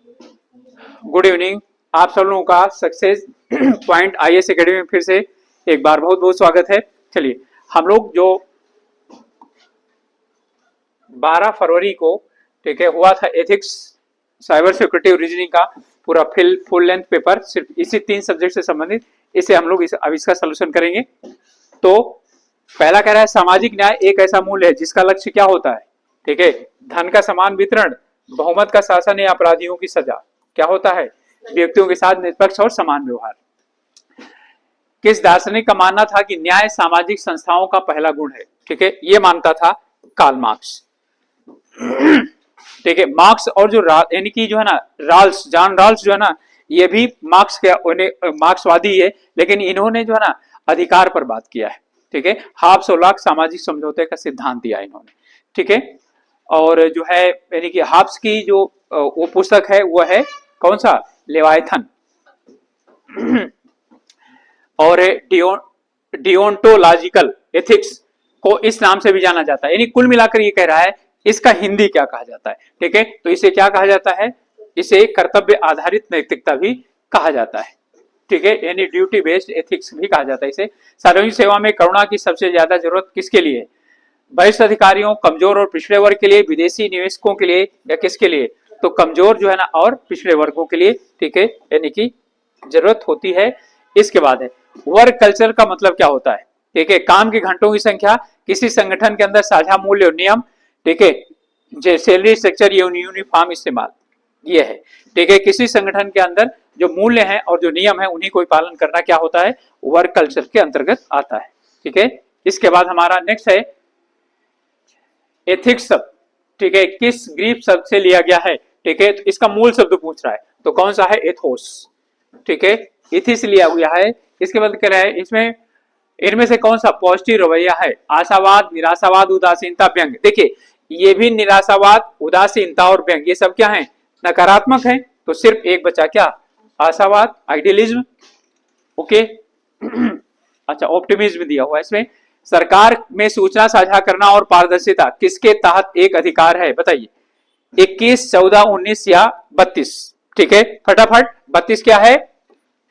Good evening. आप सब लोगों का सक्सेस पॉइंट आईएएस एकेडमी में फिर से एक बार बहुत बहुत स्वागत है। चलिए, हम लोग जो 12 फरवरी को ठीक है हुआ था एथिक्स साइबर सिक्योरिटी और रीजनिंग का पूरा फुल लेंथ पेपर, सिर्फ इसी 3 सब्जेक्ट से संबंधित, इसे हम लोग अब इसका सोल्यूशन करेंगे। तो पहला कह रहा है सामाजिक न्याय एक ऐसा मूल्य है जिसका लक्ष्य क्या होता है। ठीक है, धन का समान वितरण, बहुमत का शासन या अपराधियों की सजा। क्या होता है? व्यक्तियों के साथ निष्पक्ष और समान व्यवहार। किस दार्शनिक का मानना था कि न्याय सामाजिक संस्थाओं का पहला गुण है? ठीक है, ये मानता था कार्ल मार्क्स। ठीक है, मार्क्स और जो यानी कि जो है ना राल्स, जॉन राल्स जो है ना, ये भी मार्क्स के मार्क्सवादी है, लेकिन इन्होंने जो है ना अधिकार पर बात किया है। ठीक है, हाब्स और लॉक सामाजिक समझौते का सिद्धांत दिया इन्होंने। ठीक है, और जो है यानी कि हाब्स की जो वो पुस्तक है वो है कौन सा? लेवायथन। और डिओन्टोलॉजिकल एथिक्स को इस नाम से भी जाना जाता है। यानी कुल मिलाकर ये कह रहा है इसका हिंदी क्या कहा जाता है। ठीक है, तो इसे क्या कहा जाता है? इसे कर्तव्य आधारित नैतिकता भी कहा जाता है। ठीक है, यानी ड्यूटी बेस्ड एथिक्स भी कहा जाता है इसे। सार्वजनिक सेवा में करुणा की सबसे ज्यादा जरूरत किसके लिए? वरिष्ठ अधिकारियों, कमजोर और पिछड़े वर्ग के लिए, विदेशी निवेशकों के लिए, या किसके लिए? तो कमजोर जो है ना और पिछड़े वर्गों के लिए। ठीक है, यानी कि जरूरत होती है। इसके बाद है वर्क कल्चर का मतलब क्या होता है? ठीक है, काम के घंटों की संख्या, किसी संगठन के अंदर साझा मूल्य और नियम। ठीक है, सैलरी स्ट्रक्चर, यूनिफॉर्म इस्तेमाल, ये है। ठीक है, किसी संगठन के अंदर जो मूल्य है और जो नियम है उन्हीं को पालन करना क्या होता है? वर्क कल्चर के अंतर्गत आता है। ठीक है, इसके बाद हमारा नेक्स्ट है एथिक्स शब्द। ठीक है, किस ग्रीक शब्द से लिया गया है? ठीक है, तो इसका मूल शब्द पूछ रहा है, तो कौन सा है? एथोस। ठीक है, इथिस लिया हुआ है। इसके बाद कह रहा है इसमें इनमें से कौन सा पॉजिटिव रवैया है? आशावाद, निराशावाद, उदासीनता, व्यंग। देखिए, ये भी निराशावाद, उदासीनता और व्यंग, ये सब क्या है? नकारात्मक है। तो सिर्फ एक बचा क्या? आशावाद, आइडियलिज्म। ओके। अच्छा, ऑप्टिमिज्म दिया हुआ है इसमें। सरकार में सूचना साझा करना और पारदर्शिता किसके तहत एक अधिकार है? बताइए। 21, 14, 19 या 32? ठीक है, फटाफट। 32 क्या है?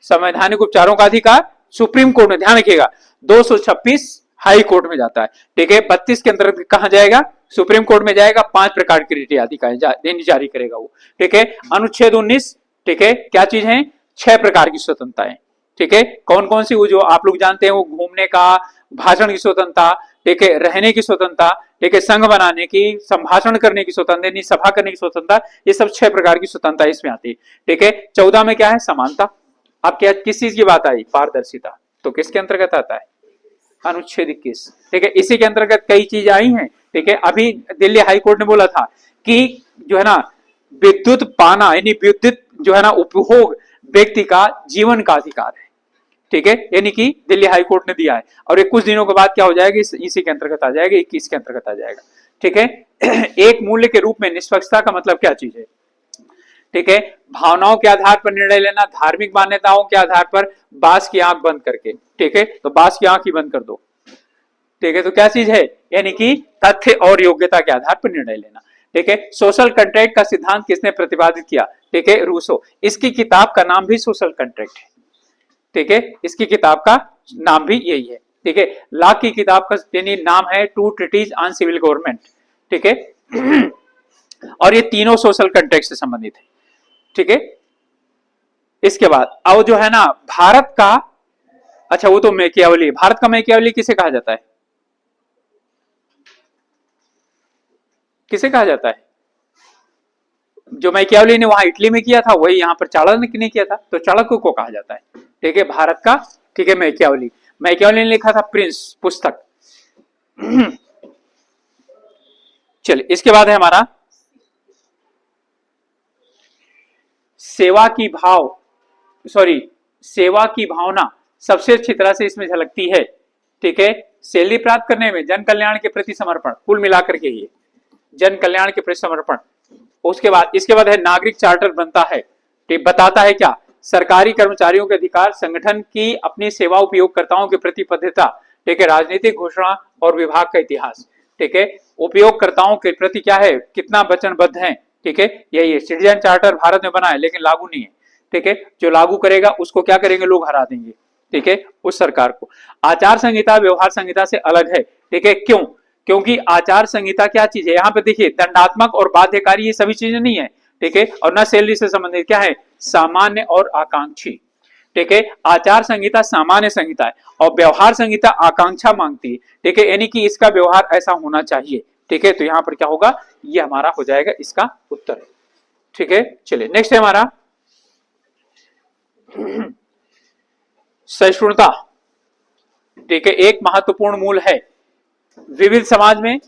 संवैधानिक उपचारों का अधिकार, सुप्रीम कोर्ट में। ध्यान रखिएगा, 226 हाई कोर्ट में जाता है। ठीक है, 32 के अंतर्गत कहां जाएगा? सुप्रीम कोर्ट में जाएगा। 5 प्रकार की रिट याचिकाएं जारी करेगा वो। ठीक है, अनुच्छेद 19। ठीक है, क्या चीज है? 6 प्रकार की स्वतंत्रताएं। ठीक है, कौन कौन सी? वो जो आप लोग जानते हैं, वो घूमने का, भाषण की स्वतंत्रता, ठीक है, रहने की स्वतंत्रता, ठीक है, संघ बनाने की, संभाषण करने की स्वतंत्रता, सभा करने की स्वतंत्रता, ये सब 6 प्रकार की स्वतंत्रता इसमें आती है। ठीक है, 14 में क्या है? समानता। अब क्या किस चीज की बात आई? पारदर्शिता। तो किसके अंतर्गत आता है? अनुच्छेद 21। ठीक है, इसी के अंतर्गत कई चीज आई हैं। ठीक है, अभी दिल्ली हाई कोर्ट ने बोला था कि जो है ना विद्युत पाना, यानी विद्युत जो है ना उपभोग व्यक्ति का जीवन का अधिकार है। ठीक है, यानी कि दिल्ली हाई कोर्ट ने दिया है। और ये कुछ दिनों के बाद क्या हो जाएगा? इसी के अंतर्गत आ जाएगा, 21 के अंतर्गत आ जाएगा। ठीक है, एक मूल्य के रूप में निष्पक्षता का मतलब क्या चीज है? ठीक है, भावनाओं के आधार पर निर्णय लेना, धार्मिक मान्यताओं के आधार पर बांस की आंख बंद करके। ठीक है, तो बांस की आंख ही बंद कर दो। ठीक है, तो क्या चीज है? यानी कि तथ्य और योग्यता के आधार पर निर्णय लेना। ठीक है, सोशल कॉन्ट्रैक्ट का सिद्धांत किसने प्रतिपादित किया? ठीक है, रूसो। इसकी किताब का नाम भी सोशल कॉन्ट्रैक्ट है। ठीक है, इसकी किताब का नाम भी यही है। ठीक है, लॉ की किताब का यानी नाम है two treaties on civil government. ठीक है, और ये तीनों सोशल कॉन्ट्रैक्ट से संबंधित है। ठीक है, इसके बाद अब जो है ना भारत का, अच्छा वो तो मैकियावली। भारत का मैकियावली किसे कहा जाता है? किसे कहा जाता है? जो मैकियावली ने वहां इटली में किया था वही यहां पर चाणक्य ने किया था, तो चाणक्य को कहा जाता है। ठीक है, भारत का। ठीक है, मैकियावली। मैकियावली ने लिखा था प्रिंस पुस्तक। चलिए, इसके बाद है हमारा सेवा की भावना सबसे अच्छी तरह से इसमें झलकती है। ठीक है, सैलरी प्राप्त करने में जन कल्याण के प्रति समर्पण, कुल मिलाकर के ये जन कल्याण के प्रति समर्पण। उसके बाद इसके बाद है नागरिक चार्टर बनता है। ठीक, बताता है क्या? सरकारी कर्मचारियों के अधिकार, संगठन की अपनी सेवा उपयोगकर्ताओं के प्रति बद्धता। ठीक है, राजनीतिक घोषणा और विभाग का इतिहास। ठीक है, उपयोगकर्ताओं के प्रति क्या है? कितना वचनबद्ध है? ठीक है, यही है। सिटीजन चार्टर भारत में बना है लेकिन लागू नहीं है, ठीक है। जो लागू करेगा उसको क्या करेंगे, लोग हरा देंगे, ठीक है, उस सरकार को। आचार संहिता व्यवहार संहिता से अलग है, ठीक है, क्यों? क्योंकि आचार संहिता क्या चीज है, यहाँ पे देखिए दंडात्मक और बाध्यकारी ये सभी चीजें नहीं है, ठीक है, और न सैलरी से संबंधित, क्या है, सामान्य और आकांक्षी, ठीक है। आचार संहिता सामान्य संहिता है और व्यवहार संहिता आकांक्षा मांगती है, ठीक है, यानी कि इसका व्यवहार ऐसा होना चाहिए, ठीक है। तो यहां पर क्या होगा, ये हमारा हो जाएगा इसका उत्तर, ठीक है। चलिए नेक्स्ट है हमारा सहिष्णुता, ठीक है, एक महत्वपूर्ण मूल है विविध समाज में,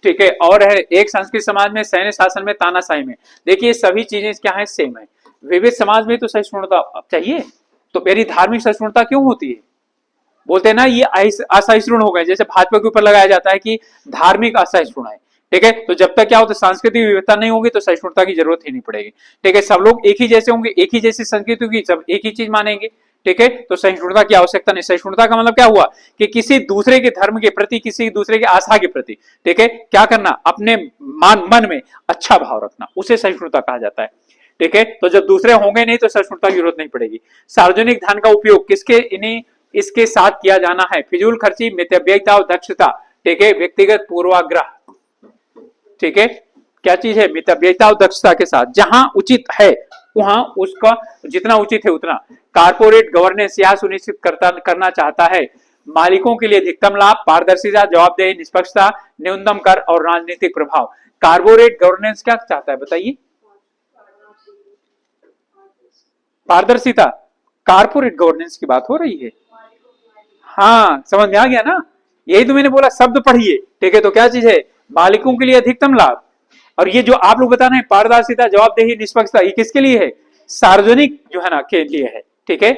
ठीक है, और है एक संस्कृत समाज में, सैन्य शासन में, तानाशाही में। देखिए सभी चीजें क्या है, सेम है। विविध समाज में तो सहिष्णुता चाहिए, तो मेरी धार्मिक सहिष्णुता क्यों होती है? बोलते हैं ना ये असहिष्णु हो गए, जैसे भाजपा के ऊपर लगाया जाता है कि धार्मिक असहिष्णु है, ठीक है। तो जब तक क्या होता है, सांस्कृतिक विविधता नहीं होगी तो सहिष्णुता की जरूरत ही नहीं पड़ेगी, ठीक है। सब लोग एक ही जैसे होंगे, एक ही जैसी संस्कृति होगी, सब एक ही चीज मानेंगे, ठीक है। तो सहिष्णुता की आवश्यकता नहीं। सहिष्णुता का मतलब क्या हुआ कि किसी दूसरे के धर्म के प्रति, किसी दूसरे के आस्था के प्रति, ठीक है, क्या करना, अपने मन में अच्छा भाव रखना, उसे सहिष्णुता कहा जाता है, ठीक है। तो जब दूसरे होंगे नहीं तो सहिष्णुता की जरूरत नहीं पड़ेगी। सार्वजनिक धन का उपयोग किसके इन्हीं इसके साथ किया जाना है, फिजूल खर्ची, मितव्ययिता और दक्षता, ठीक है, व्यक्तिगत पूर्वाग्रह, ठीक है, क्या चीज है, मितव्ययिता और दक्षता के साथ, जहां उचित है वहां उसका जितना उचित है उतना। कारपोरेट गवर्नेंस यह सुनिश्चित करना चाहता है मालिकों के लिए अधिकतम लाभ, पारदर्शिता, जवाबदेही, निष्पक्षता, न्यूनतम कर और राजनीतिक प्रभाव। कारपोरेट गवर्नेंस क्या चाहता है बताइए? पारदर्शिता, कारपोरेट गवर्नेंस की बात हो रही है। हाँ समझ में आ गया ना, यही तो मैंने बोला, शब्द पढ़िए, ठीक है। तो क्या चीज है, मालिकों के लिए अधिकतम लाभ, और ये जो आप लोग बता रहे हैं पारदर्शिता, जवाबदेही, निष्पक्षता, ये किसके लिए है, सार्वजनिक जो है ना के लिए है, ठीक है।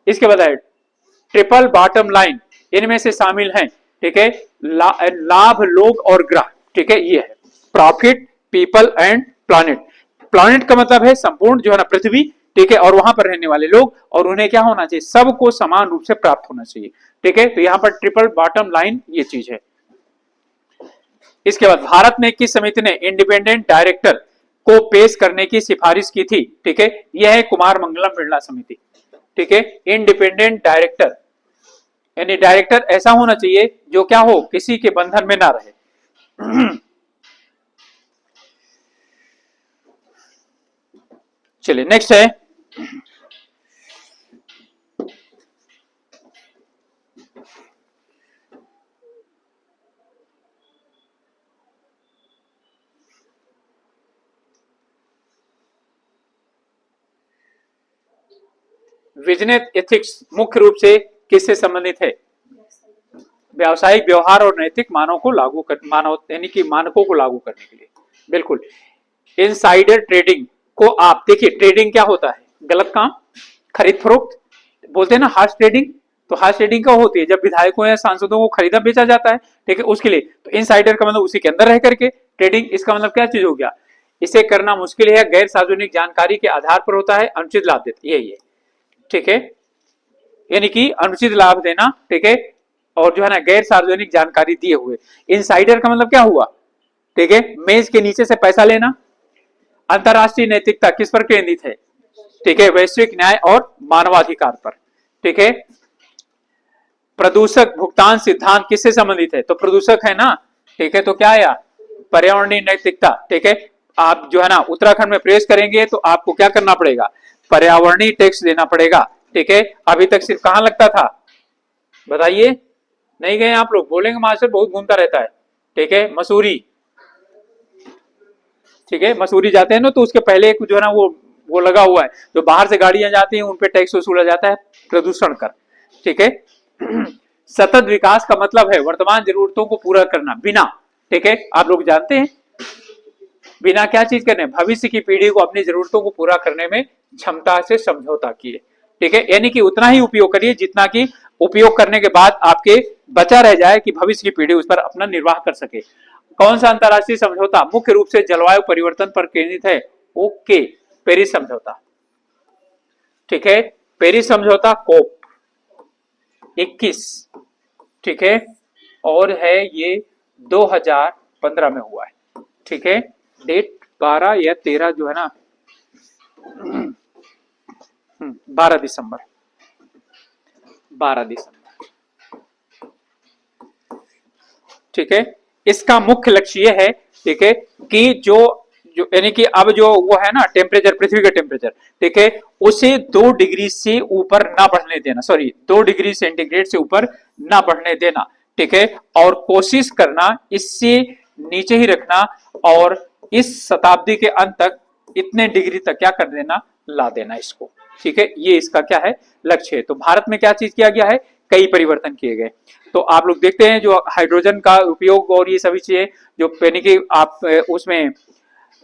इसके बाद है ट्रिपल बॉटम लाइन, इनमें से शामिल है, ठीक है, लाभ, लोग और ग्राह, ठीक है, ये है profit, people and planet. Planet का मतलब है संपूर्ण जो है ना पृथ्वी, ठीक है, और वहां पर रहने वाले लोग, और उन्हें क्या होना चाहिए, सबको समान रूप से प्राप्त होना चाहिए, ठीक है। तो यहां पर ट्रिपल बॉटम लाइन ये चीज है। इसके बाद भारत में किस समिति ने इंडिपेंडेंट डायरेक्टर को पेश करने की सिफारिश की थी, ठीक है, यह है कुमार मंगलम बिरला समिति, ठीक है। इंडिपेंडेंट डायरेक्टर यानी डायरेक्टर ऐसा होना चाहिए जो क्या हो, किसी के बंधन में ना रहे। चलिए नेक्स्ट है बिजनेस एथिक्स, मुख्य रूप से किससे संबंधित है, व्यावसायिक व्यवहार और नैतिक मानकों को लागू कर, मानव यानी कि मानकों को लागू करने के लिए, बिल्कुल। इनसाइडर ट्रेडिंग को आप देखिए, ट्रेडिंग क्या होता है, गलत काम, खरीद फरोख्त, बोलते हैं ना हार्स ट्रेडिंग। तो हार्स ट्रेडिंग क्या होती है, जब विधायकों या सांसदों को खरीदा बेचा जाता है, ठीक है, उसके लिए। तो इनसाइडर का मतलब उसी के अंदर रह करके ट्रेडिंग, इसका मतलब क्या चीज हो गया, इसे करना मुश्किल है, गैर सार्वजनिक जानकारी के आधार पर होता है, अनुचित लाभ देता, यही है, ठीक है, यानी कि अनुचित लाभ देना, ठीक है, और जो है ना गैर सार्वजनिक जानकारी दिए हुए। इनसाइडर का मतलब क्या हुआ, ठीक है, मेज के नीचे से पैसा लेना। अंतरराष्ट्रीय नैतिकता किस पर केंद्रित है, ठीक है, वैश्विक न्याय और मानवाधिकार पर, ठीक है। प्रदूषक भुगतान सिद्धांत किससे संबंधित है, तो प्रदूषक है ना, ठीक है, तो क्या है, पर्यावरणीय नैतिकता, ठीक है। आप जो है ना उत्तराखंड में प्रवेश करेंगे तो आपको क्या करना पड़ेगा, पर्यावरणीय टैक्स देना पड़ेगा, ठीक है। अभी तक सिर्फ कहां लगता था बताइए, नहीं गए आप लोग, बोलेंगे मास्टर बहुत घूमता रहता है, ठीक है, मसूरी, ठीक है, मसूरी जाते हैं ना, तो उसके पहले एक जो है ना वो लगा हुआ है, जो बाहर से गाड़ियां जाती हैं उन पे टैक्स वसूला जाता है, प्रदूषण कर, ठीक है। सतत विकास का मतलब है वर्तमान जरूरतों को पूरा करना बिना, ठीक है, आप लोग जानते हैं बिना क्या चीज करने, भविष्य की पीढ़ी को अपनी जरूरतों को पूरा करने में क्षमता से समझौता किए, ठीक है, यानी कि उतना ही उपयोग करिए जितना कि उपयोग करने के बाद आपके बचा रह जाए कि भविष्य की पीढ़ी उस पर अपना निर्वाह कर सके। कौन सा अंतरराष्ट्रीय समझौता मुख्य रूप से जलवायु परिवर्तन पर केंद्रित है, ओके, पेरिस समझौता, ठीक है, पेरिस समझौता कोप 21, ठीक है, और है ये 2015 में हुआ है, ठीक है, डेट 12 या 13 जो है ना, 12 दिसंबर, 12 दिसंबर। ठीक है, इसका मुख्य लक्ष्य ये है, ठीक है, कि जो जो यानी कि अब जो वो है ना टेम्परेचर, पृथ्वी का टेम्परेचर, ठीक है, उसे 2 डिग्री से ऊपर ना बढ़ने देना, सॉरी 2 डिग्री सेंटीग्रेड से ऊपर ना बढ़ने देना, ठीक है, और कोशिश करना इससे नीचे ही रखना, और इस शताब्दी के अंत तक इतने डिग्री तक क्या कर देना, ला देना इसको। ठीक है, ये इसका क्या है, लक्ष्य है। तो भारत में क्या चीज किया गया है, कई परिवर्तन किए गए। तो आप लोग देखते हैं जो हाइड्रोजन का उपयोग और ये सभी चीजें जो यानी कि आप उसमें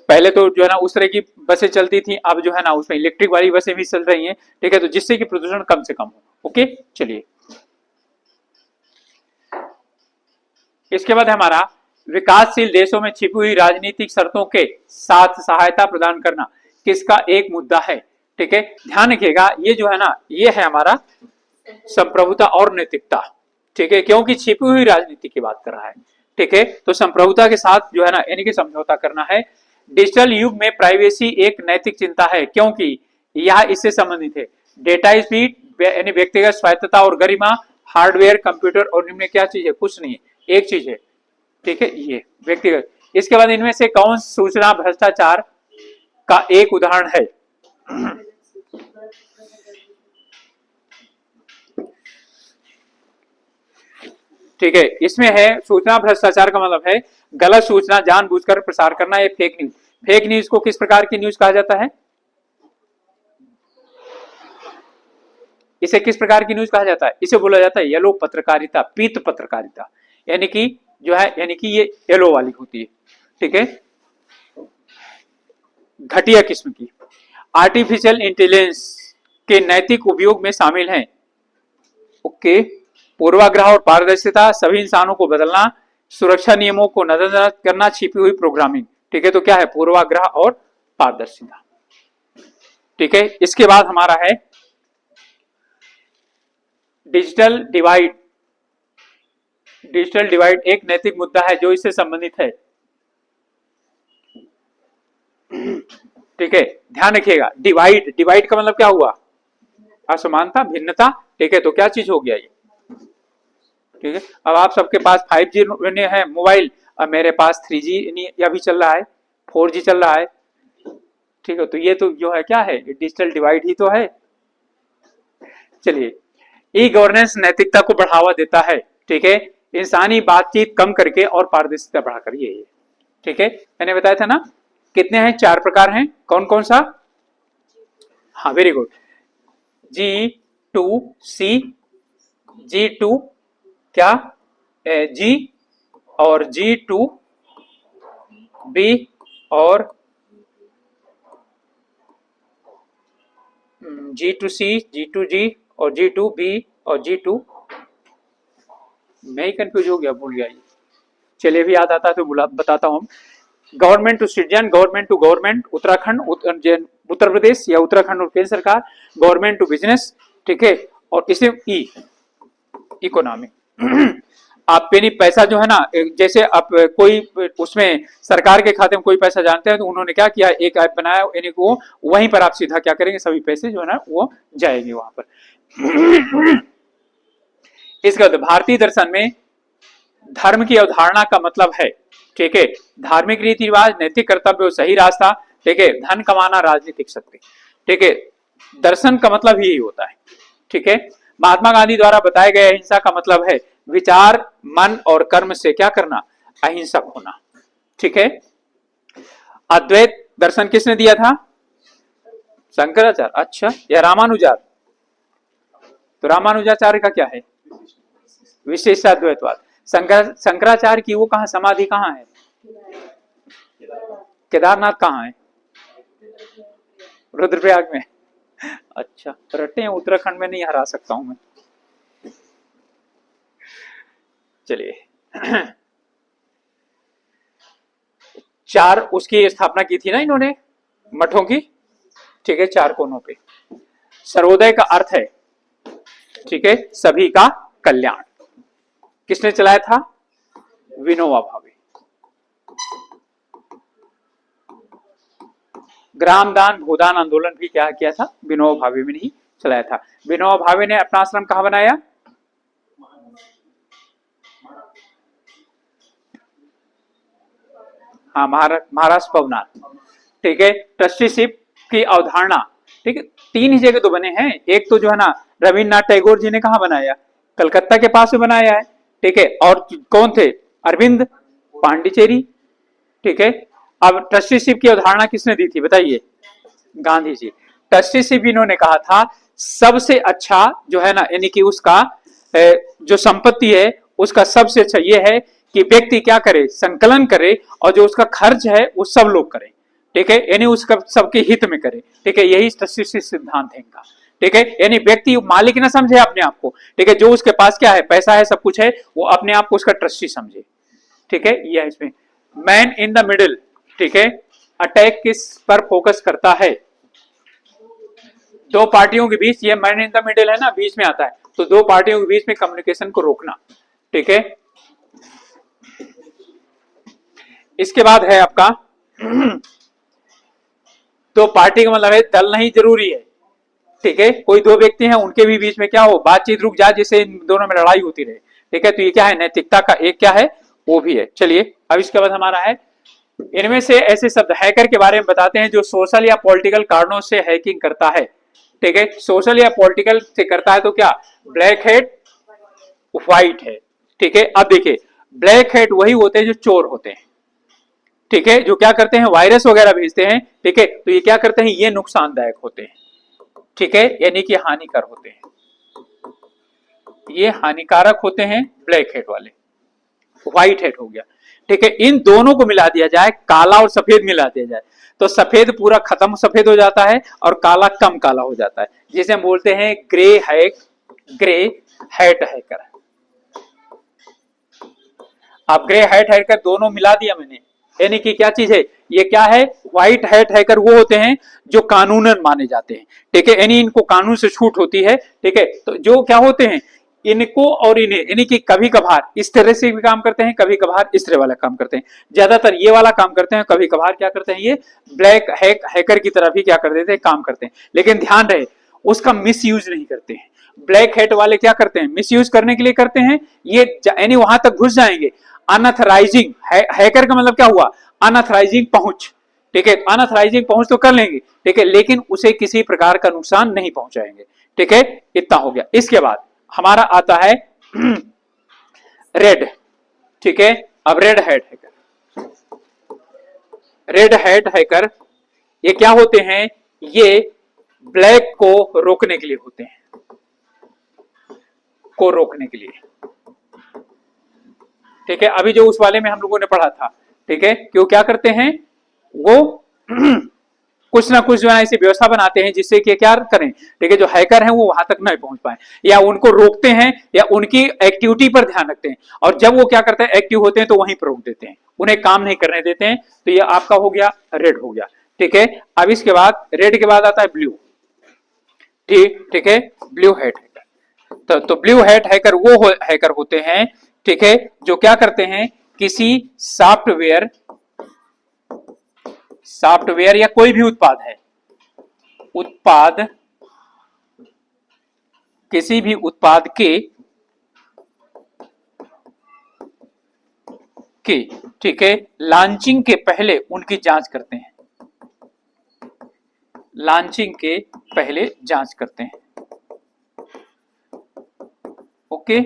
पहले तो जो है ना उस तरह की बसें चलती थी, अब जो है ना उसमें इलेक्ट्रिक वाली बसें भी चल रही हैं। ठीक है, तो जिससे कि प्रदूषण कम से कम हो। ओके, चलिए इसके बाद हमारा विकासशील देशों में छिपी हुई राजनीतिक शर्तों के साथ सहायता प्रदान करना किसका एक मुद्दा है। ठीक है, ध्यान रखिएगा ये जो है ना, ये है हमारा संप्रभुता और नैतिकता। ठीक है, क्योंकि छिपी हुई राजनीति की बात कर रहा है। ठीक है, तो संप्रभुता के साथ जो है ना यानी कि समझौता करना है। डिजिटल युग में प्राइवेसी एक नैतिक चिंता है, क्योंकि यह इससे संबंधित है। डेटा स्पीड यानी व्यक्तिगत स्वायत्तता और गरिमा, हार्डवेयर, कंप्यूटर और इनमें क्या चीज है, कुछ नहीं है, एक चीज है। ठीक है, ये व्यक्तिगत। इसके बाद इनमें से कौन सूचना भ्रष्टाचार का एक उदाहरण है। ठीक है, इसमें है सूचना भ्रष्टाचार का मतलब है गलत सूचना जानबूझकर प्रसार करना, ये फेक न्यूज। फेक न्यूज को किस प्रकार की न्यूज कहा जाता है, इसे किस प्रकार की न्यूज कहा जाता है, इसे बोला जाता है येलो पत्रकारिता, पीत पत्रकारिता, यानी कि जो है यानी कि ये येलो वाली होती है। ठीक है, घटिया किस्म की। आर्टिफिशियल इंटेलिजेंस के नैतिक उपयोग में शामिल हैं। ओके, पूर्वाग्रह और पारदर्शिता, सभी इंसानों को बदलना, सुरक्षा नियमों को नजरअंदाज करना, छिपी हुई प्रोग्रामिंग। ठीक है, तो क्या है, पूर्वाग्रह और पारदर्शिता। ठीक है, इसके बाद हमारा है डिजिटल डिवाइड। डिजिटल डिवाइड एक नैतिक मुद्दा है जो इससे संबंधित है। ठीक है, ध्यान रखिएगा, डिवाइड, डिवाइड का मतलब क्या हुआ, असमानता, भिन्नता। ठीक है, तो क्या चीज हो गया ये। ठीक है, अब आप सबके पास 5G है मोबाइल, अब मेरे पास 3G अभी चल रहा है, 4G चल रहा है। ठीक है, तो ये तो जो है क्या है, डिजिटल डिवाइड ही तो है। चलिए, ई गवर्नेंस नैतिकता को बढ़ावा देता है। ठीक है, इंसानी बातचीत कम करके और पारदर्शिता बढ़ाकर, ये है। ठीक है, मैंने बताया था ना कितने हैं, 4 प्रकार हैं, कौन कौन सा, हाँ वेरी गुड, G2C, G2 क्या, G और G2B और G2C, G2G और G2B और G2, मैं ही कंफ्यूज हो गया, भूल गया ये। चलिए भी याद आता है तो बताता हूँ। Government to citizen, government to government, Uttarakhand, Uttar Pradesh या उत्तराखंड और केंद्र सरकार, गवर्नमेंट टू बिजनेस। ठीक है, और इसे ई इकोनॉमी। आप यानी पैसा जो है ना, जैसे आप कोई उसमें सरकार के खाते में कोई पैसा जानते हैं तो उन्होंने क्या किया, एक ऐप बनाया, यानी वो वहीं पर आप सीधा क्या करेंगे, सभी पैसे जो है ना वो जाएंगे वहां पर। इसके बाद भारतीय दर्शन में धर्म की अवधारणा का मतलब है। ठीक है, धार्मिक रीति रिवाज, नैतिक कर्तव्य और सही रास्ता। ठीक है, धन कमाना, राजनीतिक शक्ति। ठीक है, दर्शन का मतलब यही होता है। ठीक है, महात्मा गांधी द्वारा बताए गए अहिंसा का मतलब है विचार, मन और कर्म से क्या करना, अहिंसक होना। ठीक है, अद्वैत दर्शन किसने दिया था, शंकराचार्य। अच्छा, या रामानुजाचार्य, तो रामानुजाचार्य का क्या है, विशेषाद्वैतवाद। शंकराचार्य की वो कहां समाधि कहां है, केदारनाथ कहां है, रुद्रप्रयाग में। अच्छा, रट्टे हैं, उत्तराखंड में नहीं हरा सकता हूं मैं। चलिए, 4 उसकी स्थापना की थी ना इन्होंने, मठों की। ठीक है, 4 कोनों पे। सर्वोदय का अर्थ है, ठीक है, सभी का कल्याण। किसने चलाया था, विनोबा भावे। ग्रामदान भूदान आंदोलन भी क्या किया था, विनोबा भावे ने ही चलाया था। विनोबा भावे ने अपना आश्रम कहाँ बनाया, हाँ महाराष्ट्र पवनार। ठीक है, ट्रस्टीशिप की अवधारणा, ठीक है, तीन ही जगह तो बने हैं। एक तो जो है ना रविन्द्रनाथ टैगोर जी ने कहा बनाया, कलकत्ता के पास में बनाया है। ठीक है, और कौन थे, अरविंद, पांडिचेरी। ठीक है, अब ट्रस्टीशिप की अवधारणा किसने दी थी बताइए, गांधी जी। ट्रस्टीशिप इन्होंने कहा था सबसे अच्छा जो है ना, यानी कि उसका जो संपत्ति है उसका सबसे अच्छा ये है कि व्यक्ति क्या करे, संकलन करे, और जो उसका खर्च है वो सब लोग करें। ठीक है, यानी उसका सबके हित में करे। ठीक है, यही ट्रस्टीशिप सिद्धांत है इनका। ठीक है, यानी व्यक्ति मालिक ना समझे अपने आप को। ठीक है, जो उसके पास क्या है, पैसा है, सब कुछ है, वो अपने आप को उसका ट्रस्टी समझे। ठीक है, यह इसमें मैन इन द मिडिल। ठीक है, अटैक किस पर फोकस करता है, दो पार्टियों के बीच, ये मैन इन द मिडिल है ना, बीच में आता है, तो दो पार्टियों के बीच में कम्युनिकेशन को रोकना। ठीक है, इसके बाद है आपका तो पार्टी का मतलब है दल नहीं जरूरी है। ठीक है, कोई दो व्यक्ति हैं उनके भी बीच में क्या हो, बातचीत रुक जाए जिससे इन दोनों में लड़ाई होती रहे। ठीक है, तो ये क्या है, नैतिकता का एक क्या है, वो भी है। चलिए अब इसके बाद हमारा है, इनमें से ऐसे शब्द हैकर के बारे में बताते हैं जो सोशल या पॉलिटिकल कारणों से हैकिंग करता है। ठीक है, सोशल या पॉलिटिकल से करता है तो क्या, ब्लैक हेड, व्हाइट है। ठीक है, अब देखिए ब्लैक हेड वही होते हैं जो चोर होते हैं। ठीक है, जो क्या करते हैं, वायरस वगैरह भेजते हैं। ठीक है, तो ये क्या करते हैं, ये नुकसानदायक होते हैं। ठीक है, यानी कि हानिकर होते हैं, ये हानिकारक होते हैं ब्लैक हेड वाले। व्हाइट हेड हो गया। ठीक है, इन दोनों को मिला दिया जाए, काला और सफेद मिला दिया जाए, तो सफेद पूरा खत्म सफेद हो जाता है और काला कम काला हो जाता है, जिसे हम बोलते हैं ग्रे हैट हैकर। अब ग्रे हैकर दोनों मिला दिया मैंने, यानी कि क्या चीज है, ये क्या है, व्हाइट हैट हैकर वो होते हैं जो कानूनन माने जाते हैं। ठीक है, यानी इनको कानून से छूट होती है। ठीक है, तो जो क्या होते हैं, इनको और इन्हें, यानी कि कभी कभार इस तरह से भी काम करते हैं, कभी कभार इस तरह वाला काम करते हैं, ज्यादातर ये वाला काम करते हैं, कभी कभार क्या करते हैं, ये ब्लैक हैकर की तरह भी क्या कर देते हैं, काम करते हैं। लेकिन ध्यान रहे उसका मिस यूज नहीं करते हैं। ब्लैक हैट वाले क्या करते हैं, मिस यूज करने के लिए करते हैं, ये यानी वहां तक घुस जाएंगे। अनऑथराइजिंग हैकर का मतलब क्या हुआ, अनऑथराइजिंग पहुंच। ठीक है, अनऑथराइजिंग पहुंच तो कर लेंगे, ठीक है, लेकिन उसे किसी प्रकार का नुकसान नहीं पहुंचाएंगे। ठीक है, इतना हो गया। इसके बाद हमारा आता है रेड। ठीक है, अब red hat hacker, red hat hacker ये क्या होते हैं, ये ब्लैक को रोकने के लिए होते हैं, को रोकने के लिए। ठीक है, अभी जो उस वाले में हम लोगों ने पढ़ा था। ठीक है, क्यों क्या करते हैं वो कुछ ना कुछ जो है ऐसी व्यवस्था बनाते हैं जिससे कि क्या करें, ठीक है, जो हैकर हैं वो वहां तक नहीं पहुंच पाए, या उनको रोकते हैं, या उनकी एक्टिविटी पर ध्यान रखते हैं, और जब वो क्या करते हैं, एक्टिव होते हैं तो वहीं पर रोक देते हैं, उन्हें काम नहीं करने देते हैं। तो ये आपका हो गया रेड हो गया। ठीक है, अब इसके बाद रेड के बाद आता है ब्लू। ठीक है, ब्लू हैट हैकर, तो ब्लू हैट हैकर वो हैकर होते हैं, ठीक है, जो क्या करते हैं, किसी सॉफ्टवेयर या कोई भी उत्पाद है, उत्पाद, किसी भी उत्पाद के ठीक है, लॉन्चिंग के पहले उनकी जांच करते हैं, लॉन्चिंग के पहले जांच करते हैं। ओके,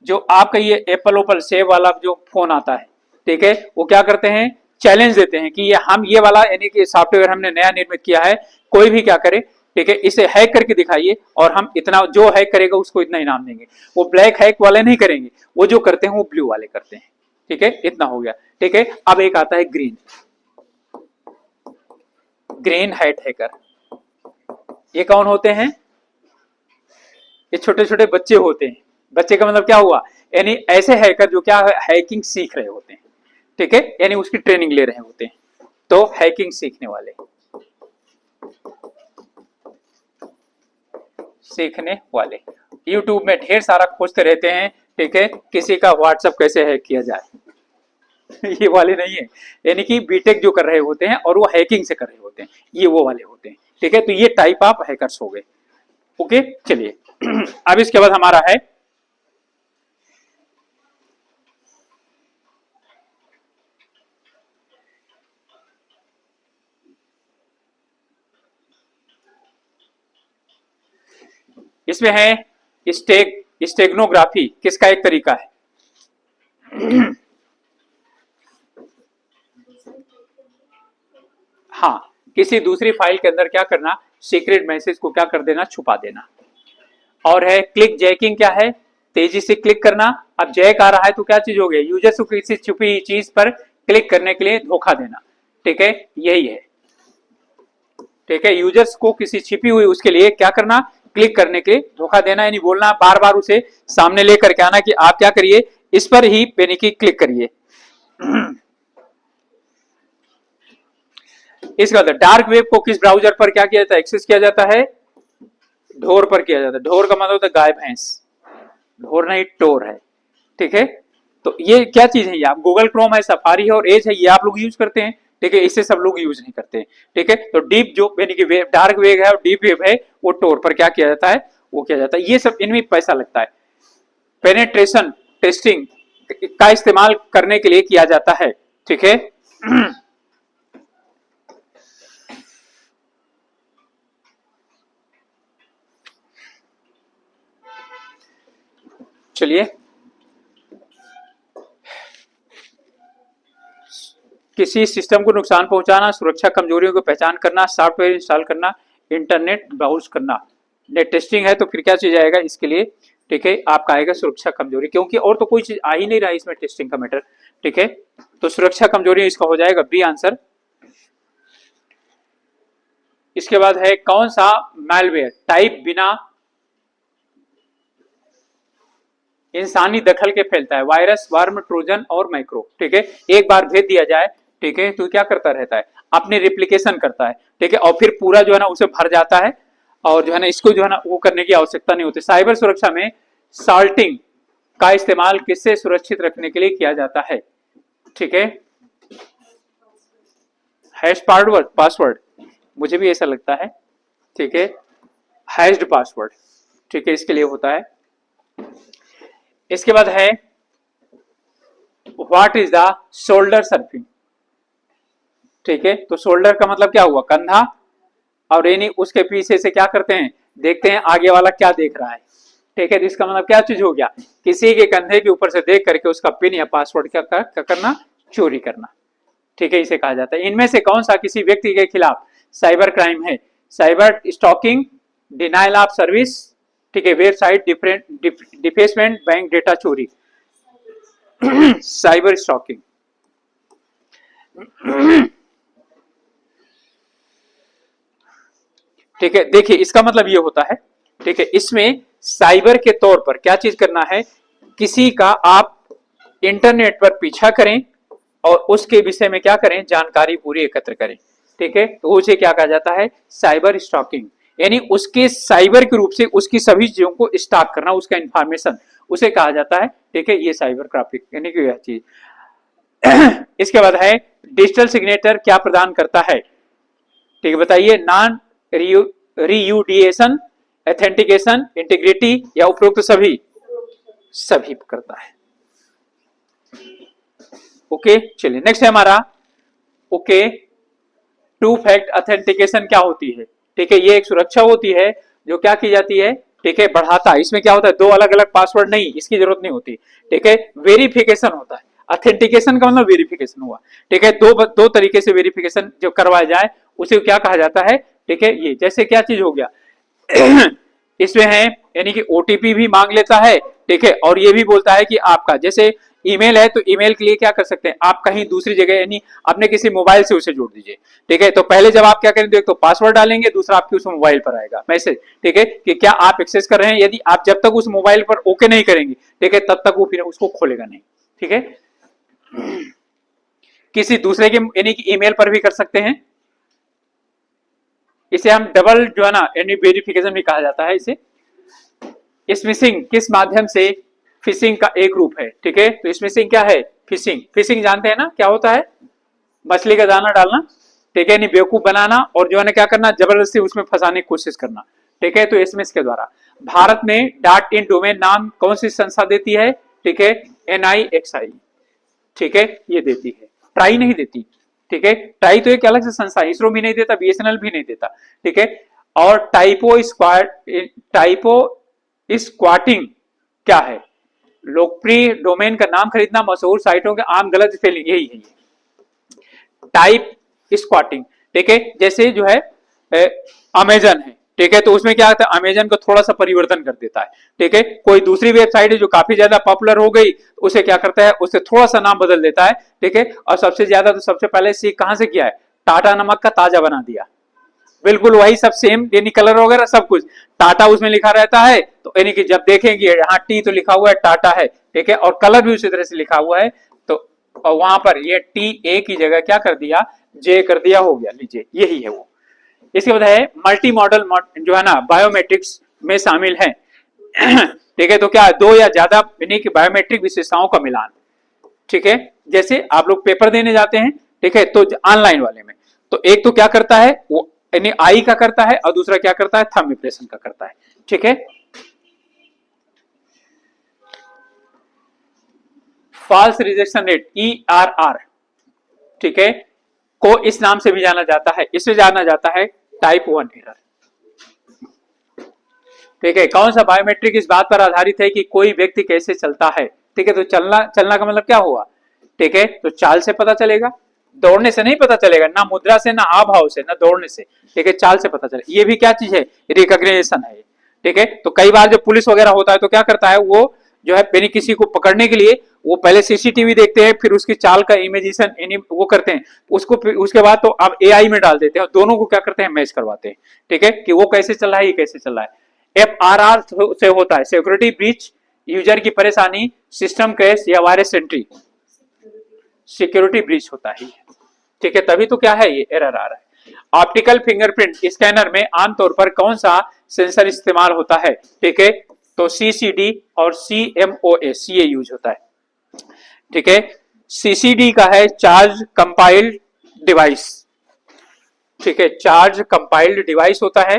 जो आपका ये एप्पल ओपल सेव वाला जो फोन आता है, ठीक है, वो क्या करते हैं, चैलेंज देते हैं कि ये हम ये वाला यानी कि सॉफ्टवेयर हमने नया निर्मित किया है, कोई भी क्या करे, ठीक है, इसे हैक करके दिखाइए और हम इतना, जो हैक करेगा उसको इतना इनाम देंगे। वो ब्लैक हैक वाले नहीं करेंगे, वो जो करते हैं वो ब्लू वाले करते हैं। ठीक है, इतना हो गया। ठीक है, अब एक आता है ग्रीन, ग्रीन हैट हैकर। ये कौन होते हैं, ये छोटे छोटे बच्चे होते हैं। बच्चे का मतलब क्या हुआ, यानी ऐसे हैकर जो क्या है, हैकिंग सीख रहे होते हैं। ठीक है, यानी उसकी ट्रेनिंग ले रहे होते हैं, तो हैकिंग सीखने वाले, सीखने वाले यूट्यूब में ढेर सारा खोजते रहते हैं। ठीक है, किसी का व्हाट्सएप कैसे हैक किया जाए, ये वाले नहीं है, यानी कि बीटेक जो कर रहे होते हैं और वो हैकिंग से कर रहे होते हैं, ये वो वाले होते हैं। ठीक है, तो ये टाइप ऑफ हैकर्स हो गए। ओके, चलिए अब इसके बाद हमारा है इसमें है स्टेगनोग्राफी, किसका एक तरीका है? हाँ, किसी दूसरी फाइल के अंदर क्या करना, सीक्रेट मैसेज को क्या कर देना, छुपा देना। और है क्लिक जैकिंग, क्या है? तेजी से क्लिक करना। अब जैक आ रहा है तो क्या चीज हो गया, यूजर्स को किसी छुपी हुई चीज पर क्लिक करने के लिए धोखा देना। ठीक है, यही है। ठीक है, यूजर्स को किसी छिपी हुई उसके लिए क्या करना, क्लिक करने के लिए धोखा देना, यानी बोलना बार बार उसे सामने लेकर के आना कि आप क्या करिए, इस पर ही यानी कि क्लिक करिए। इसके बाद डार्क वेब को किस ब्राउजर पर क्या किया जाता है, एक्सेस किया जाता है? ढोर पर किया जाता है। ढोर का मतलब होता है गाय भैंस, ढोर नहीं टोर है। ठीक है, तो ये क्या चीज है, ये आप गूगल क्रोम है, सफारी है और एज है, ये आप लोग यूज करते हैं। ठीक है, इससे सब लोग यूज नहीं करते हैं। ठीक है, तो डीप जो यानी कि वेब, डार्क वेब है और डीप वेब है, वो टोर पर क्या किया जाता है, वो किया जाता है। ये सब इनमें पैसा लगता है। पेनेट्रेशन टेस्टिंग का इस्तेमाल करने के लिए किया जाता है। ठीक है, चलिए किसी सिस्टम को नुकसान पहुंचाना, सुरक्षा कमजोरियों को पहचान करना, सॉफ्टवेयर इंस्टॉल करना, इंटरनेट ब्राउज करना। नेट टेस्टिंग है तो फिर क्या चीज आएगा इसके लिए? ठीक है, आपका आएगा सुरक्षा कमजोरी, क्योंकि और तो कोई चीज आ ही नहीं रहा है इसमें टेस्टिंग का मैटर। ठीक है, तो सुरक्षा कमजोरी इसका हो जाएगा बी आंसर। इसके बाद है कौन सा मैलवेयर टाइप बिना इंसानी दखल के फैलता है? वायरस, वर्म, ट्रोजन और माइक्रो। ठीक है, एक बार भेज दिया जाए, ठीक है, तो क्या करता रहता है, अपने रिप्लिकेशन करता है। ठीक है, और फिर पूरा जो है ना उसे भर जाता है, और जो है ना इसको जो है ना वो करने की आवश्यकता नहीं होती। साइबर सुरक्षा में सॉल्टिंग का इस्तेमाल किससे सुरक्षित रखने के लिए किया जाता है? ठीक है, हैश पासवर्ड, मुझे भी ऐसा लगता है। ठीक है, हैश्ड पासवर्ड, ठीक है, इसके लिए होता है। इसके बाद है what is the shoulder surfing? ठीक है, तो शोल्डर का मतलब क्या हुआ, कंधा, और यानी उसके पीछे से क्या करते हैं, देखते हैं आगे वाला क्या देख रहा है। ठीक है, तो इसका मतलब क्या चीज हो गया, किसी के कंधे के ऊपर से देख करके उसका पिन या पासवर्ड क्या करना, चोरी करना। ठीक है, इसे कहा जाता है। इनमें से कौन सा किसी व्यक्ति के खिलाफ साइबर क्राइम है? Cyber stalking, denial of service, ठीक है, वेबसाइट डिफेसमेंट, बैंक डेटा चोरी। Cyber stalking. ठीक है, देखिए इसका मतलब ये होता है, ठीक है, इसमें साइबर के तौर पर क्या चीज करना है, किसी का आप इंटरनेट पर पीछा करें और उसके विषय में क्या करें, जानकारी पूरी एकत्र करें। ठीक है, तो उसे क्या कहा जाता है, साइबर स्टॉकिंग, यानी उसके साइबर के रूप से उसकी सभी चीजों को स्टॉक करना, उसका इंफॉर्मेशन, उसे कहा जाता है। ठीक है, ये साइबर क्राफ्टिंग यानी कि यह चीज। इसके बाद है डिजिटल सिग्नेचर क्या प्रदान करता है? ठीक है, बताइए, नॉन रीयूडिएशन, एथेंटिकेशन, इंटीग्रिटी या उपरोक्त सभी? सभी करता है। ओके, चलिए नेक्स्ट है हमारा, ओके, टू फैक्ट ऑथेंटिकेशन क्या होती है? ठीक है, ये एक सुरक्षा होती है जो क्या की जाती है, ठीक है, बढ़ाता है। इसमें क्या होता है, दो अलग अलग पासवर्ड नहीं, इसकी जरूरत नहीं होती। ठीक है, वेरिफिकेशन होता है। ऑथेंटिकेशन का मतलब वेरिफिकेशन हुआ। ठीक है, दो तरीके से वेरिफिकेशन जो करवाया जाए उसे क्या कहा जाता है? ठीक है, ये जैसे क्या चीज हो गया, इसमें है यानी कि ओटीपी भी मांग लेता है। ठीक है, और ये भी बोलता है कि आपका जैसे ईमेल है, तो ईमेल के लिए क्या कर सकते हैं आप, कहीं दूसरी जगह यानी अपने किसी मोबाइल से उसे जोड़ दीजिए। ठीक है, तो पहले जब आप क्या करेंगे, एक तो पासवर्ड डालेंगे, दूसरा आपके उस मोबाइल पर आएगा मैसेज। ठीक है, कि क्या आप एक्सेस कर रहे हैं, यदि आप जब तक उस मोबाइल पर ओके नहीं करेंगे, ठीक है, तब तक वो फिर उसको खोलेगा नहीं। ठीक है, किसी दूसरे के यानी कि ईमेल पर भी कर सकते हैं। इसे हम डबल जो है ना यानी वेरिफिकेशन भी कहा जाता है इसे। स्मिशिंग किस माध्यम से फिशिंग का एक रूप है? ठीक है, तो स्मिशिंग क्या है, फिशिंग, फिशिंग जानते हैं ना क्या होता है, मछली का दाना डालना, ठीक है, नहीं बेवकूफ बनाना और जो है ना क्या करना, जबरदस्ती उसमें फंसाने की कोशिश करना, ठीक है। तो एसएमएस के द्वारा भारत में डॉट इन डोमेन नाम कौन सी संस्था देती है, ठीक है, NIXI, ठीक है, ये देती है, ट्राई नहीं देती, ठीक है। ट्राई तो एक अलग से संस्था, इसरो भी नहीं देता, BSNL भी नहीं देता, ठीक है। और टाइपो स्क्वाटिंग क्या है, लोकप्रिय डोमेन का नाम खरीदना, मशहूर साइटों के आम गलत स्पेलिंग, यही है टाइप स्क्वाटिंग, ठीक है। जैसे जो है अमेजन है, ठीक है, तो उसमें क्या होता है, अमेजन को थोड़ा सा परिवर्तन कर देता है, ठीक है। कोई दूसरी वेबसाइट है जो काफी ज्यादा पॉपुलर हो गई, उसे क्या करता है, उसे थोड़ा सा नाम बदल देता है, ठीक है। और सबसे ज्यादा तो सबसे पहले सीख कहां से किया है, टाटा नमक का ताजा बना दिया, बिल्कुल वही सब सेम, यानी कलर वगैरह सब कुछ टाटा उसमें लिखा रहता है, तो यानी कि जब देखेंगे यहाँ टी तो लिखा हुआ है टाटा है, ठीक है, और कलर भी उसी तरह से लिखा हुआ है, तो और वहां पर ये टी ए की जगह क्या कर दिया, जे कर दिया, हो गया, लीजिए यही है वो। इसके बाद है मल्टी मॉडल जो है ना बायोमेट्रिक्स में शामिल है, ठीक है। तो क्या दो या ज्यादा यानी कि बायोमेट्रिक विशेषताओं का मिलान, ठीक है। जैसे आप लोग पेपर देने जाते हैं, ठीक है, तो ऑनलाइन वाले में तो एक तो क्या करता है वो यानी आई का करता है और दूसरा क्या करता है, थंब इंप्रेशन का करता है, ठीक है। फॉल्स रिजेक्शन रेट ERR, ठीक है, को इस नाम से भी जाना जाता है, इसे जाना जाता है टाइप 1 एरर, ठीक है। कौन सा बायोमेट्रिक इस बात पर आधारित है कि कोई व्यक्ति कैसे चलता है, ठीक है। तो चलना का मतलब क्या हुआ, ठीक है, तो चाल से पता चलेगा, दौड़ने से नहीं पता चलेगा, ना मुद्रा से, ना हाव भाव से, ना दौड़ने से, ठीक है, चाल से पता चलेगा। ये भी क्या चीज है, रिकॉग्निशन है, ठीक है। तो कई बार जो पुलिस वगैरह होता है तो क्या करता है वो जो है यानी किसी को पकड़ने के लिए वो पहले सीसीटीवी देखते हैं, फिर उसकी चाल का इमेजिशन वो करते हैं, उसको उसके बाद तो आप AI में डाल देते हैं और दोनों को क्या करते हैं, मैच करवाते हैं, ठीक है, कि वो कैसे चल रहा है, ये कैसे चल रहा है। FRR से होता है सिक्योरिटी ब्रीच, यूजर की परेशानी, सिस्टम क्रैश या वायरस एंट्री, सिक्योरिटी ब्रीच होता है, ठीक है, तभी तो क्या है ये एरर आ रहा है। ऑप्टिकल फिंगरप्रिंट स्कैनर में आमतौर पर कौन सा सेंसर इस्तेमाल होता है, ठीक है, तो CCD और CMOS ये यूज होता है, ठीक है। CCD का है चार्ज कंपाइल्ड डिवाइस, ठीक है, चार्ज कंपाइल्ड डिवाइस होता है,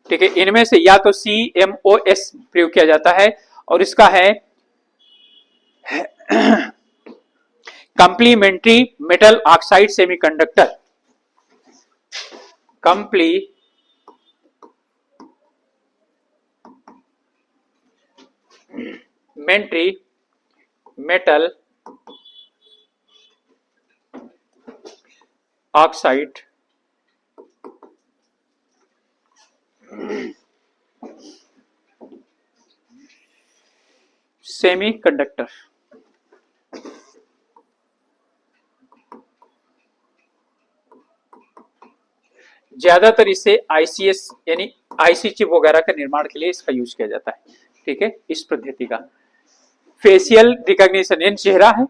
ठीक है। इनमें से या तो CMOS प्रयोग किया जाता है और इसका है complementary metal oxide semiconductor, complementary metal oxide semiconductor, ज्यादातर इसे ICS यानी IC चिप वगैरह के निर्माण के लिए इसका यूज किया जाता है, ठीक है, इस पद्धति का। फेशियल रिकॉग्निशन यानी चेहरा है,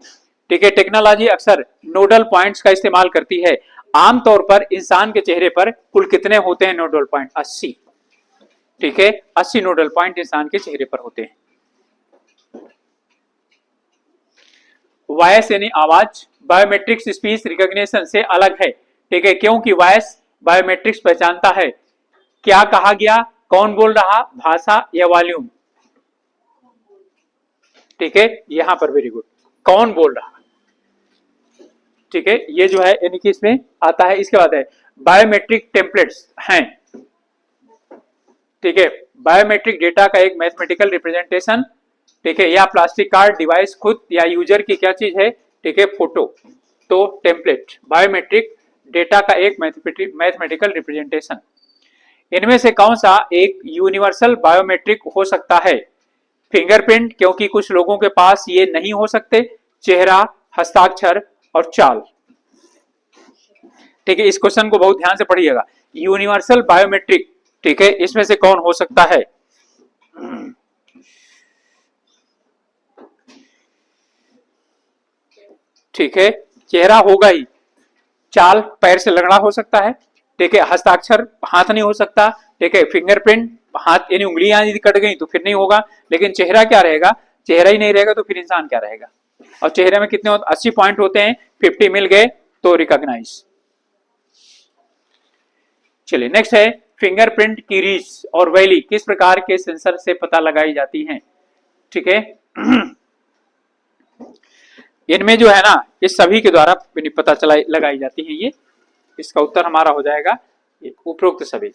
ठीक है, टेक्नोलॉजी अक्सर नोडल पॉइंट्स का इस्तेमाल करती है, आमतौर पर इंसान के चेहरे पर कुल कितने होते हैं नोडल पॉइंट, 80, ठीक है, 80 नोडल पॉइंट इंसान के चेहरे पर होते हैं। वॉयस यानी आवाज बायोमेट्रिक्स स्पीच रिकॉग्निशन से अलग है, ठीक है, क्योंकि वॉयस बायोमेट्रिक्स पहचानता है क्या कहा गया, कौन बोल रहा, भाषा या वॉल्यूम, ठीक है, यहां पर वेरी गुड, कौन बोल रहा, ठीक है, ये जो है यानी कि इसमें आता है। इसके बाद है बायोमेट्रिक टेम्पलेट्स हैं, ठीक है, बायोमेट्रिक डेटा का एक मैथमेटिकल रिप्रेजेंटेशन, ठीक है, या प्लास्टिक कार्ड डिवाइस खुद या यूजर की क्या चीज है, ठीक है, फोटो, तो टेम्पलेट बायोमेट्रिक डेटा का एक मैथमेटिकल रिप्रेजेंटेशन। इनमें से कौन सा एक यूनिवर्सल बायोमेट्रिक हो सकता है, फिंगरप्रिंट क्योंकि कुछ लोगों के पास ये नहीं हो सकते, चेहरा, हस्ताक्षर और चाल, ठीक है, इस क्वेश्चन को बहुत ध्यान से पढ़िएगा, यूनिवर्सल बायोमेट्रिक, ठीक है, इसमें से कौन हो सकता है, ठीक है, चेहरा होगा ही, चाल पैर से लगड़ा हो सकता है, ठीक है, हस्ताक्षर हाथ नहीं हो सकता, ठीक है, फिंगरप्रिंट हाथ यानी उंगलियां यदि कट गई तो फिर नहीं होगा, लेकिन चेहरा क्या रहेगा, चेहरा ही नहीं रहेगा तो फिर इंसान क्या रहेगा, और चेहरे में कितने 80 पॉइंट होते हैं, 50 मिल गए तो रिकॉग्नाइज। चलिए नेक्स्ट है फिंगरप्रिंट की रीच और वैली किस प्रकार के सेंसर से पता लगाई जाती हैं। ठीक है इनमें जो है ना इस सभी के द्वारा पता चला लगाई जाती है ये। इसका उत्तर हमारा हो जाएगा उपरोक्त सभी।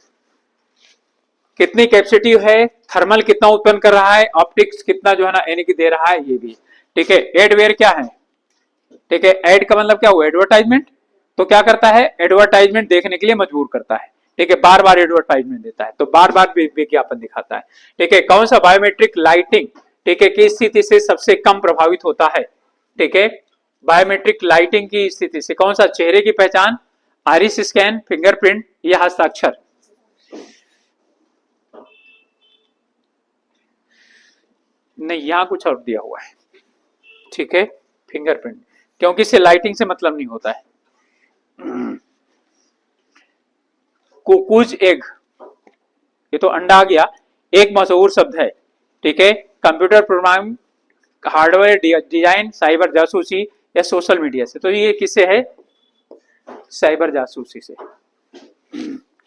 कितनी कैपेसिटी है, थर्मल कितना उत्पन्न कर रहा है, ऑप्टिक्स कितना जो है ना यानी कि दे रहा है ये भी। ठीक है एडवेयर क्या है, ठीक है एड का मतलब क्या हुआ, एडवर्टाइजमेंट। तो क्या करता है, एडवर्टाइजमेंट देखने के लिए मजबूर करता है। ठीक है बार बार एडवर्टाइजमेंट देता है तो बार बार विज्ञापन दिखाता है। ठीक है कौन सा बायोमेट्रिक लाइटिंग ठीक है किस स्थिति से सबसे कम प्रभावित होता है। ठीक है बायोमेट्रिक लाइटिंग की स्थिति से कौन सा, चेहरे की पहचान, आइरिस स्कैन, फिंगरप्रिंट या हस्ताक्षर। नहीं यहां कुछ और दिया हुआ है। ठीक है फिंगरप्रिंट क्योंकि इससे लाइटिंग से मतलब नहीं होता है। कुकुज एग ये तो अंडा आ गया, एक मशहूर शब्द है। ठीक है computer program, hardware design, cyber जासूसी या सोशल मीडिया से। तो ये किससे है, साइबर जासूसी से।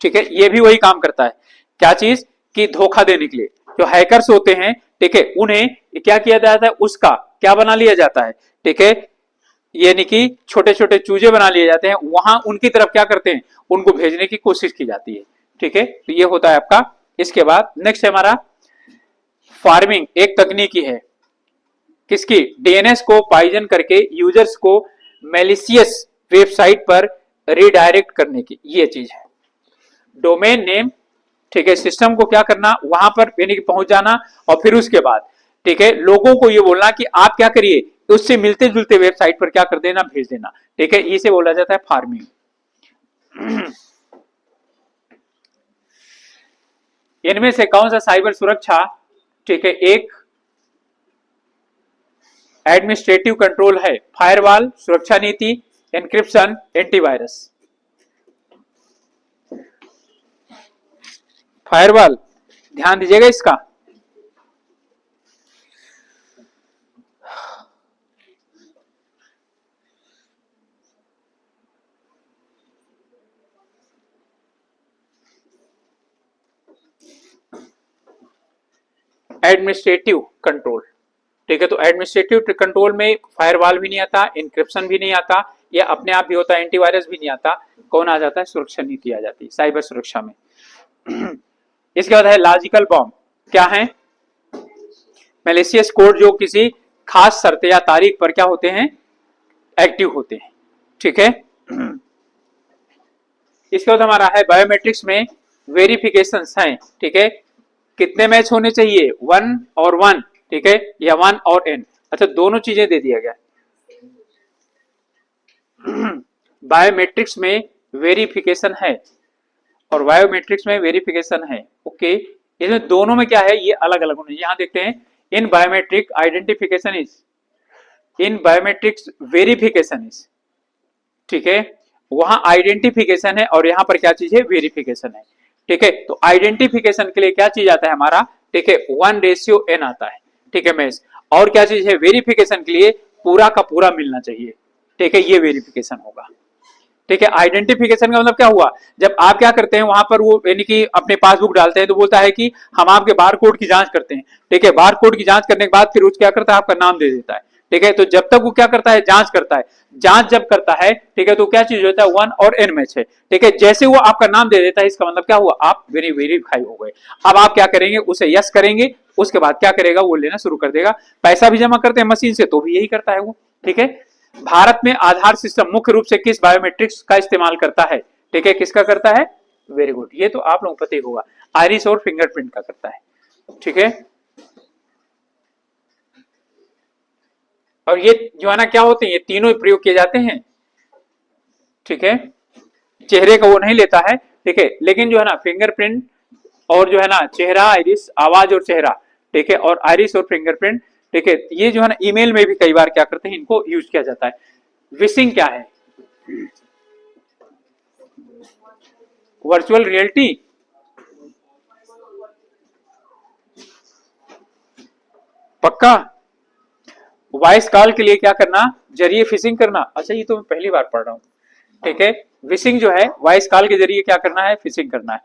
ठीक है ये भी वही काम करता है, क्या चीज कि धोखा देने के लिए जो हैकर्स होते हैं ठीक है उन्हें क्या किया जाता है, उसका क्या बना लिया जाता है। ठीक है यानी कि छोटे छोटे चूजे बना लिए जाते हैं, वहां उनकी तरफ क्या करते हैं, उनको भेजने की कोशिश की जाती है। ठीक है तो ये होता है आपका। इसके बाद नेक्स्ट है हमारा फार्मिंग, एक तकनीकी है किसकी, डीएनएस को पॉइजन करके यूजर्स को मेलिशियस वेबसाइट पर रिडायरेक्ट करने की ये चीज है। डोमेन नेम ठीक है सिस्टम को क्या करना, वहां पर यानी कि पहुंच जाना और फिर उसके बाद ठीक है लोगों को ये बोलना कि आप क्या करिए, उससे मिलते जुलते वेबसाइट पर क्या कर देना, भेज देना। ठीक है इसे बोला जाता है फार्मिंग। इनमें से कौन सा साइबर सुरक्षा ठीक है एक एडमिनिस्ट्रेटिव कंट्रोल है, फायरवॉल, सुरक्षा नीति, एनक्रिप्शन, एंटीवायरस। फायरवॉल ध्यान दीजिएगा इसका। एडमिनिस्ट्रेटिव कंट्रोल ठीक है तो एडमिनिस्ट्रेटिव कंट्रोल में फायरवॉल भी नहीं आता, एनक्रिप्शन भी नहीं आता, या अपने आप भी होता है, एंटीवायरस भी नहीं आता। कौन आ जाता है, सुरक्षा नीति आ जाती है साइबर सुरक्षा में। इसके बाद है लॉजिकल बॉम्ब, क्या है, मैलिशियस कोड जो किसी खास शर्त या तारीख पर क्या होते हैं, एक्टिव होते हैं। ठीक है इसके बाद हमारा है बायोमेट्रिक्स में वेरिफिकेशन है। ठीक है कितने मैच होने चाहिए, 1 और 1 ठीक है या 1 और n। अच्छा दोनों चीजें दे दिया गया। बायोमेट्रिक्स में वेरिफिकेशन है और बायोमेट्रिक्स में वेरिफिकेशन है। ओके इसमें दोनों में क्या है, ये अलग अलग होने। यहां देखते हैं in biometric identification is, in biometrics verification is. ठीक है वहां आइडेंटिफिकेशन है और यहां पर क्या चीज है, वेरिफिकेशन है। ठीक है तो आइडेंटिफिकेशन के लिए क्या चीज आता है हमारा, ठीक है 1:n आता है। ठीक है मैच, और क्या चीज है, वेरिफिकेशन के लिए पूरा का पूरा मिलना चाहिए। ठीक है ये वेरिफिकेशन होगा। ठीक है आइडेंटिफिकेशन का मतलब क्या हुआ, जब आप क्या करते हैं वहां पर वो यानी कि अपने पासबुक डालते हैं तो बोलता है कि हम आपके बार कोड की जांच करते हैं। ठीक है बार कोड की जांच करने के बाद फिर उस क्या करता है, आपका नाम दे देता है। ठीक है तो जब तक वो क्या करता है, जांच करता है। जांच जब करता है ठीक है तो क्या चीज होता है, 1 और n मैच है। ठीक है जैसे वो आपका नाम दे देता है इसका मतलब क्या हुआ, आप वेरीफाई हो गए। अब आप क्या करेंगे, उसे यस करेंगे, उसके बाद क्या करेगा, वो लेना शुरू कर देगा। पैसा भी जमा करते हैं मशीन से तो भी यही करता है वो। ठीक है भारत में आधार सिस्टम मुख्य रूप से किस बायोमेट्रिक्स का इस्तेमाल करता है, ठीक है किसका करता है, वेरी गुड ये तो आप लोगों को पता ही होगा, आइरिस और फिंगरप्रिंट का करता है। ठीक है और ये जो है ना क्या होते हैं, ये तीनों प्रयोग किए जाते हैं। ठीक है चेहरे का वो नहीं लेता है। ठीक है लेकिन जो है ना फिंगरप्रिंट और जो है ना चेहरा, आइरिस, आवाज और चेहरा, ठीक है और आइरिस और फिंगरप्रिंट, ठीक है ये जो है ना ईमेल में भी कई बार क्या करते हैं, इनको यूज किया जाता है। विशिंग क्या है, वर्चुअल रियलिटी, पक्का वॉइस कॉल के लिए क्या करना, जरिए फिशिंग करना। अच्छा ये तो मैं पहली बार पढ़ रहा हूँ। ठीक है, विशिंग जो है वॉइस कॉल के जरिए क्या करना है, फिशिंग करना है।